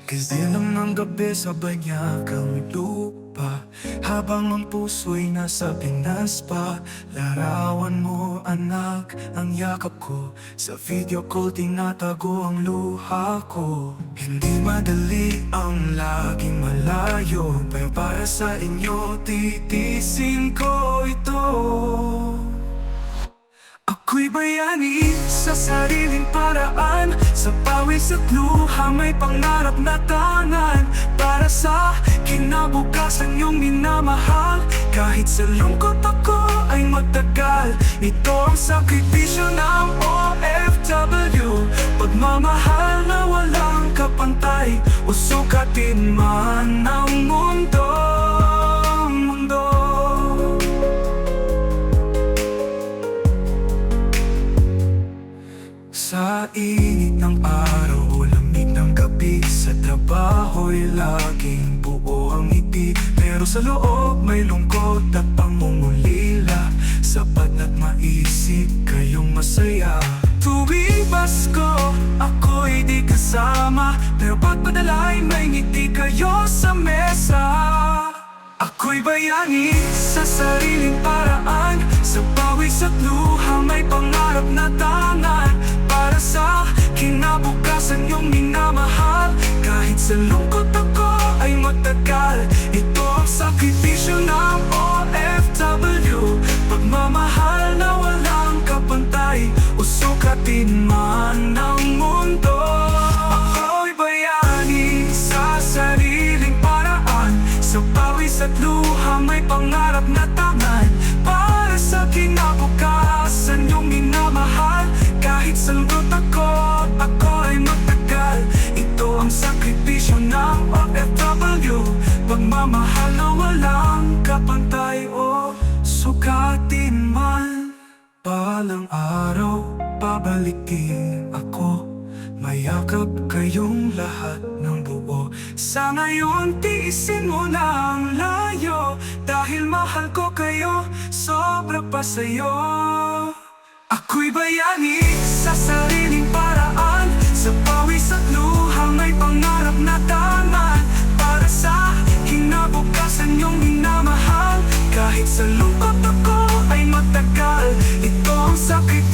Kasilang ng gabi sabay niya kang lupa, habang ang puso'y nasa Pinas pa. Larawan mo anak, ang yakap ko, sa video call tinatago ang luha ko. Hindi madali ang laging malayo, pero para sa inyo titisin ko ito. Ako'y bayani sa sariling paraan, sa pawis at luha may pangarap na tangan. Para sa kinabukasan yung minamahal, kahit sa lungkot ako ay magtagal. Ito ang sakripisyo ng OFW, pagmamahal na walang kapantay, o sukatin man ng mundo. Sa init ng araw o lamig ng gabi, sa trabaho'y laging buo ang ngiti, pero sa loob may lungkot at pangungulila. Sapat na't maisip kayong masaya. Tuwing Pasko, ako'y di kasama, pero pagpadala'y may ngiti kayo sa mesa. Ako'y bayani sa sariling paraan, sa pawis at luha may pangarap na tangan. Para sa kinabukasan yung minamahal, kahit sa lungkot ako ay magtagal. Ito ang sakripisyo ng OFW, pagmamahal na walang kapantay, o sukatin man ng mundo. Ako'y bayani sa sariling paraan, sa pawis at luha may pangarap na tangan. Para sa kinabukasan yung minamahal, kahit sa lungkot ako ay magtagal. Ito ang sakripisyo ng OFW, pagmamahal na walang kapantay, o sukatin man. Palang araw, babalikin ako, mayakap kayong lahat ng buo. Sa ngayon, tiisin mo na ang layo, dahil mahal ko kayo, sobra pa sa'yo. Ako'y bayani sa sariling paraan, sa pawis at luha may pangarap na tangan. Para sa kinabukasan yung minamahal, kahit sa lungkot ako ay magtagal. Ito ang sakit